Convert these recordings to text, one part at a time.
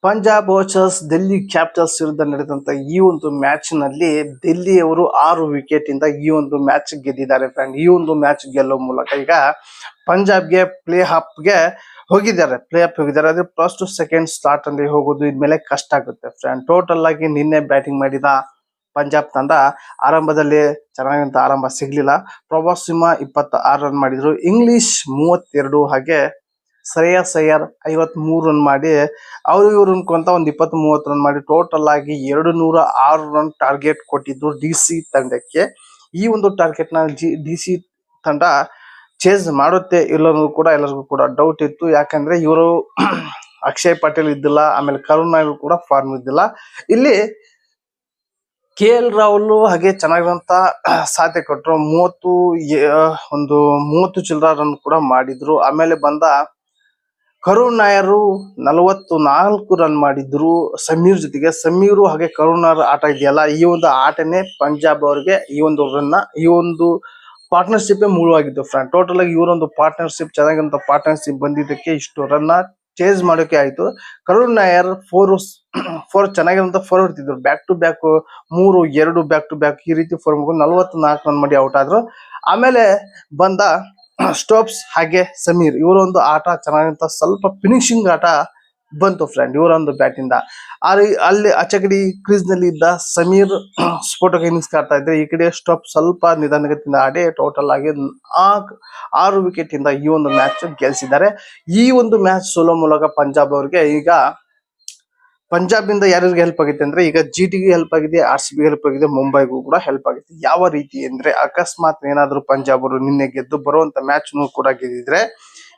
Punjab versus Delhi capitals ವಿರುದ್ಧ ನಡೆದಂತ ಈ ಒಂದು ಮ್ಯಾಚ್ ನಲ್ಲಿ ಡೆಲ್ಲಿಯವರು 6 ವಿಕೆಟ್ ಇಂದ ಈ ಒಂದು ಮ್ಯಾಚ್ ಗೆದ್ದಿದ್ದಾರೆ ಫ್ರೆಂಡ್. ಈ ಒಂದು ಮ್ಯಾಚ್ ಗೆಲ್ಲುವ ಮೂಲಕ ಈಗ ಪಂಜಾಬ್ಗೆ ಪ್ಲೇ ಆಫ್ಗೆ ಹೋಗಿದ್ದಾರೆ. ಅದೇ ಫಸ್ಟ್ ಸೆಕೆಂಡ್ ಸ್ಲಾಟ್ ಅಲ್ಲಿ ಹೋಗೋದು ಇದ್ಮೇಲೆ ಕಷ್ಟ ಆಗುತ್ತೆ ಫ್ರೆಂಡ್. ಟೋಟಲ್ ಆಗಿ ನಿನ್ನೆ ಬ್ಯಾಟಿಂಗ್ ಮಾಡಿದ ಪಂಜಾಬ್ ತಂಡ ಆರಂಭದಲ್ಲಿ ಚೆನ್ನಾಗಿಂತ ಆರಂಭ ಸಿಗ್ಲಿಲ್ಲ. ಪ್ರಭಾಸ್ ಸಿಂಹ 26 ರನ್ ಮಾಡಿದ್ರು, ಇಂಗ್ಲಿಷ್ 32, ಹಾಗೆ ಶ್ರೇಯಸ್ ಅಯ್ಯರ್ 53 ರನ್ ಮಾಡಿ ಇವ್ರು ಅನ್ಕೊಂತ ಒಂದು 20-30 ರನ್ ಮಾಡಿ ಟೋಟಲ್ ಆಗಿ 206 ರನ್ ಟಾರ್ಗೆಟ್ ಕೊಟ್ಟಿದ್ರು ಡಿಸಿ ತಂಡಕ್ಕೆ. ಈ ಒಂದು ಟಾರ್ಗೆಟ್ ನ ಡಿಸಿ ತಂಡ ಚೇಸ್ ಮಾಡುತ್ತೆ ಇಲ್ಲೋದು ಕೂಡ ಎಲ್ಲರಿಗೂ ಕೂಡ ಡೌಟ್ ಇತ್ತು. ಯಾಕಂದ್ರೆ ಇವರು ಅಕ್ಷಯ್ ಪಟೇಲ್ ಇದ್ದಿಲ್ಲ, ಆಮೇಲೆ ಕರುಣ್ ನಾಯರ್ ಕೂಡ ಫಾರ್ಮ್ ಇದ್ದಿಲ್ಲ. ಇಲ್ಲಿ KL ರಾಹುಲ್ ಹಾಗೆ ಚೆನ್ನಾಗಿರುವಂತ ಸಾಥೆ ಕೊಟ್ಟರು. 30 ಚಿಲ್ಲರ ರನ್ ಕೂಡ ಮಾಡಿದ್ರು. ಆಮೇಲೆ ಬಂದ ಕರುಣ್ ನಾಯರ್ 44 ರನ್ ಮಾಡಿದ್ರು ಸಮೀರ್ ಜೊತೆಗೆ. ಸಮೀರ್ ಹಾಗೆ ಕರುಣ್ ನಾಯರ್ ಆಟ ಇದೆಯಲ್ಲ, ಈ ಒಂದು ಆಟನೇ ಪಂಜಾಬ್ ಅವರಿಗೆ ಈ ಒಂದು ಪಾರ್ಟ್ನರ್ಶಿಪ್ ಮೂಲವಾಗಿತ್ತು ಫ್ರೆಂಡ್. ಟೋಟಲ್ ಆಗಿ ಇವರೊಂದು ಪಾರ್ಟ್ನರ್ಶಿಪ್ ಚೆನ್ನಾಗಿರುವಂತ ಪಾರ್ಟ್ನರ್ಶಿಪ್ ಬಂದಿದ್ದಕ್ಕೆ ಇಷ್ಟು ರನ್ ಚೇಸ್ ಮಾಡೋಕೆ ಆಯ್ತು. ಕರುಣ್ ನಾಯರ್ 4 ಚೆನ್ನಾಗಿರುವಂತ 4 ಹೊಡ್ತಿದ್ರು, back to back 3-2 back to back ಈ ರೀತಿ 4 44 ರನ್ ಮಾಡಿ ಔಟ್ ಆದ್ರು. ಆಮೇಲೆ ಬಂದ ಸ್ಟೋಪ್ಸ್ ಹಾಗೆ ಸಮೀರ್, ಇವರೊಂದು ಆಟ ಚೆನ್ನಾಗಿಂತ ಸ್ವಲ್ಪ ಫಿನಿಶಿಂಗ್ ಆಟ ಬಂತು ಫ್ರೆಂಡ್ ಇವರೊಂದು ಬ್ಯಾಟ್ ಇಂದ. ಅಲ್ಲಿ ಆಚೆ ಕಡೆ ಕ್ರೀಸ್ ನಲ್ಲಿ ಇದ್ದ ಸಮೀರ್ ಸ್ಫೋಟಕ ಇನ್ನಿಂಗ್ಸ್ ಆಡ್ತಾ ಇದ್ರೆ, ಈ ಕಡೆ ಸ್ಟೋಪ್ ಸ್ವಲ್ಪ ನಿಧಾನಗತಿಯಿಂದ ಆಡಿ ಟೋಟಲ್ ಆಗಿ 6 ವಿಕೆಟ್ ಇಂದ ಈ ಒಂದು ಮ್ಯಾಚ್ ಗೆಲ್ಸಿದ್ದಾರೆ. ಈ ಒಂದು ಮ್ಯಾಚ್ ಸೋಲೋ ಮೂಲಕ ಪಂಜಾಬ್ ಅವರಿಗೆ ಈಗ ಪಂಜಾಬ್ ಇಂದ ಯಾರಿಗೆ ಹೆಲ್ಪ್ ಆಗಿದೆ ಅಂದ್ರೆ, ಈಗ ಜಿಟಿಗೆ ಹೆಲ್ಪ್ ಆಗಿದೆ, RCB ಹೆಲ್ಪ್ ಆಗಿದೆ, ಮುಂಬೈಗೂ ಕೂಡ ಹೆಲ್ಪ್ ಆಗಿದೆ. ಯಾವ ರೀತಿ ಅಂದ್ರೆ, ಅಕಸ್ಮಾತ್ ಏನಾದ್ರು ಪಂಜಾಬ್ ಅವರು ನಿನ್ನೆ ಗೆದ್ದು ಬರುವಂತ ಮ್ಯಾಚ್ ಕೂಡ ಗೆದ್ದಿದ್ರೆ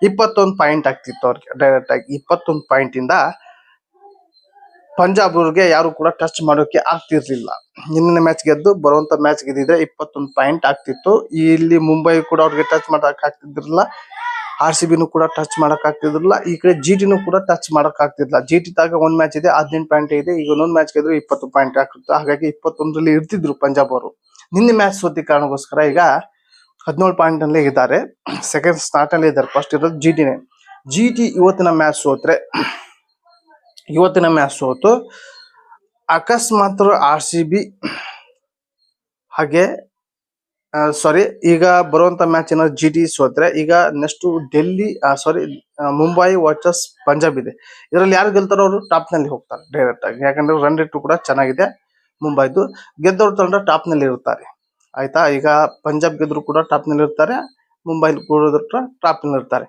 21 ಪಾಯಿಂಟ್ ಆಗ್ತಿತ್ತು ಅವ್ರಿಗೆ. ಡೈರೆಕ್ಟ್ ಆಗಿ 21 ಪಾಯಿಂಟ್ ಇಂದ ಪಂಜಾಬ್ ಅವ್ರಿಗೆ ಯಾರು ಕೂಡ ಟಚ್ ಮಾಡೋಕೆ ಆಗ್ತಿರ್ಲಿಲ್ಲ. ನಿನ್ನೆ ಮ್ಯಾಚ್ ಗೆದ್ದು ಬರುವಂತ ಮ್ಯಾಚ್ ಗೆದ್ದಿದ್ರೆ 21 ಪಾಯಿಂಟ್ ಆಗ್ತಿತ್ತು. ಇಲ್ಲಿ ಮುಂಬೈ ಕೂಡ ಅವ್ರಿಗೆ ಟಚ್ ಮಾಡಕ್ ಆಗ್ತಿದ್ದಿರಲಿಲ್ಲ, RCB ಕೂಡ ಟಚ್ ಮಾಡಕ್ ಆಗ್ತಿದ್ರಲ್ಲ, ಈ ಕಡೆ GTನೂ ಕೂಡ ಟಚ್ ಮಾಡಕ್ ಆಗ್ತಿರ್ಲಿಲ್ಲ. GT ತಾಗ ಒಂದ್ ಮ್ಯಾಚ್ ಇದೆ 18 ಪಾಯಿಂಟ್ ಇದೆ, ಈಗ ಇನ್ನೊಂದು ಮ್ಯಾಚ್ ಗೆದ್ರು 20 ಪಾಯಿಂಟ್ ಆಗ್ತಿತ್ತು. ಹಾಗಾಗಿ 21ರಲ್ಲಿ ಇರ್ತಿದ್ರು ಪಂಜಾಬ್ ಅವರು. ನಿನ್ನೆ ಮ್ಯಾಚ್ ಸೋತಿ ಕಾರಣಕ್ಕೋಸ್ಕರ ಈಗ 17 ಪಾಯಿಂಟ್ ಅಲ್ಲೇ ಇದ್ದಾರೆ, ಸೆಕೆಂಡ್ ಸ್ಟಾರ್ಟ್ ಅಲ್ಲಿ ಇದ್ದಾರೆ. ಫಸ್ಟ್ ಇರೋದು GTನೇ. GT ಇವತ್ತಿನ ಮ್ಯಾಚ್ ಸೋತು ಅಕಸ್ಮಾತ್ RCB ಹಾಗೆ ಈಗ ಬರುವಂತ ಮ್ಯಾಚ್ ಏನಾದ್ರು GT ಸೋತ್ರೆ, ಈಗ ನೆಕ್ಸ್ಟ್ ಮುಂಬೈ ವರ್ಸಸ್ ಪಂಜಾಬ್ ಇದೆ. ಇದರಲ್ಲಿ ಯಾರು ಗೆಲ್ತಾರೋ ಅವರು ಟಾಪ್ ನಲ್ಲಿ ಹೋಗ್ತಾರೆ ಡೈರೆಕ್ಟ್ ಆಗಿ. ಯಾಕಂದ್ರೆ ರನ್ ರೇಟ್ ಕೂಡ ಚೆನ್ನಾಗಿದೆ ಮುಂಬೈದು. ಗೆದ್ದವ್ರ ತಂಡ ಟಾಪ್ ನಲ್ಲಿ ಇರ್ತಾರೆ ಆಯ್ತಾ. ಈಗ ಪಂಜಾಬ್ ಗೆದ್ರು ಕೂಡ ಟಾಪ್ ನಲ್ಲಿ ಇರ್ತಾರೆ, ಮುಂಬೈ ಕೂಡ ಟಾಪ್ ನಲ್ಲಿ ಇರ್ತಾರೆ.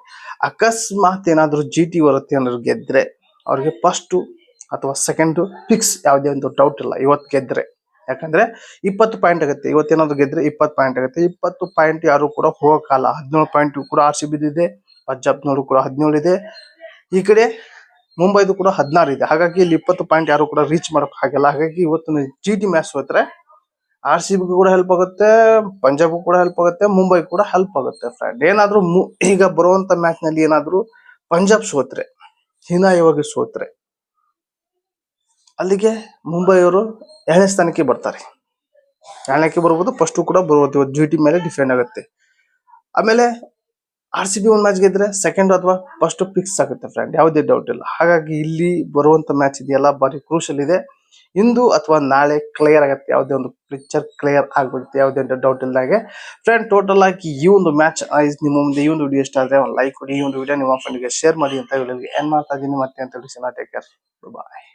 ಅಕಸ್ಮಾತ್ ಏನಾದ್ರು GT ಬರುತ್ತೆ ಏನಾದ್ರು ಗೆದ್ರೆ ಅವ್ರಿಗೆ ಫಸ್ಟ್ ಅಥವಾ ಸೆಕೆಂಡ್ ಫಿಕ್ಸ್, ಯಾವುದೇ ಒಂದು ಡೌಟ್ ಇಲ್ಲ ಇವತ್ತು ಗೆದ್ರೆ. ಯಾಕಂದ್ರೆ 20 ಪಾಯಿಂಟ್ ಆಗುತ್ತೆ, ಇವತ್ತೇನಾದ್ರು ಗೆದ್ರೆ 20 ಪಾಯಿಂಟ್ ಆಗುತ್ತೆ. 20 ಪಾಯಿಂಟ್ ಯಾರು ಕೂಡ ಹೋಗಲ್ಲ. 17 ಪಾಯಿಂಟ್ ಕೂಡ RCB ಇದೆ, ಪಂಜಾಬ್ನವರು ಕೂಡ 17 ಇದೆ, ಈ ಕಡೆ ಮುಂಬೈದು ಕೂಡ 16 ಇದೆ. ಹಾಗಾಗಿ ಇಲ್ಲಿ 20 ಪಾಯಿಂಟ್ ಯಾರು ಕೂಡ ರೀಚ್ ಮಾಡಕ್ ಆಗಲ್ಲ. ಹಾಗಾಗಿ ಇವತ್ತು GT ಮ್ಯಾಚ್ ಸೋತ್ರೆ RCB ಕೂಡ ಹೆಲ್ಪ್ ಆಗುತ್ತೆ, ಪಂಜಾಬ್ ಕೂಡ ಹೆಲ್ಪ್ ಆಗುತ್ತೆ, ಮುಂಬೈ ಕೂಡ ಹೆಲ್ಪ್ ಆಗುತ್ತೆ ಫ್ರೆಂಡ್. ಏನಾದ್ರು ಈಗ ಬರುವಂತ ಮ್ಯಾಚ್ ನಲ್ಲಿ ಏನಾದ್ರು ಪಂಜಾಬ್ ಸೋತ್ರೆ, ಹೀನಾಯವಾಗಿ ಸೋತ್ರೆ, ಅಲ್ಲಿಗೆ ಮುಂಬೈ ಅವರು 2ನೇ ಸ್ಥಾನಕ್ಕೆ ಬರ್ತಾರೆ. 2ನೇಕ್ಕೆ ಬರ್ಬೋದು, ಫಸ್ಟ್ ಕೂಡ ಬರ್ಬೋದು. ಇವತ್ತು GT ಮೇಲೆ ಡಿಫೆಂಡ್ ಆಗುತ್ತೆ. ಆಮೇಲೆ RCB ಒಂದು ಮ್ಯಾಚ್ ಗೆದ್ರೆ ಸೆಕೆಂಡ್ ಅಥವಾ ಫಸ್ಟ್ ಫಿಕ್ಸ್ ಆಗುತ್ತೆ ಫ್ರೆಂಡ್, ಯಾವುದೇ ಡೌಟ್ ಇಲ್ಲ. ಹಾಗಾಗಿ ಇಲ್ಲಿ ಬರುವಂತ ಮ್ಯಾಚ್ ಇದೆಯಲ್ಲ ಬಾರಿ ಕ್ರೂಷಲ್ ಇದೆ. ಇಂದು ಅಥವಾ ನಾಳೆ ಕ್ಲಿಯರ್ ಆಗುತ್ತೆ, ಯಾವುದೇ ಒಂದು ಪಿಕ್ಚರ್ ಕ್ಲಿಯರ್ ಆಗ್ಬಿಡುತ್ತೆ, ಯಾವುದೇ ಡೌಟ್ ಇಲ್ದಾಗೆ ಫ್ರೆಂಡ್. ಟೋಟಲ್ ಆಗಿ ಈ ಒಂದು ಮ್ಯಾಚ್ ನಿಮ್ಮ ಮುಂದೆ ಈ ಒಂದು ವಿಡಿಯೋ ಇಷ್ಟ ಆದ್ರೆ ಒಂದು ಲೈಕ್ ಕೊಡಿ, ಈ ಒಂದು ವಿಡಿಯೋ ನಿಮ್ಮ ಫ್ರೆಂಡ್ಗೆ ಶೇರ್ ಮಾಡಿ ಅಂತ ಹೇಳಿ ಏನ್ ಮಾಡ್ತಾ ಇದೀನಿ ಮತ್ತೆ ಅಂತ ಹೇಳಿ. ಟೇಕ್ ಕೇರ್, ಬಾಯ್.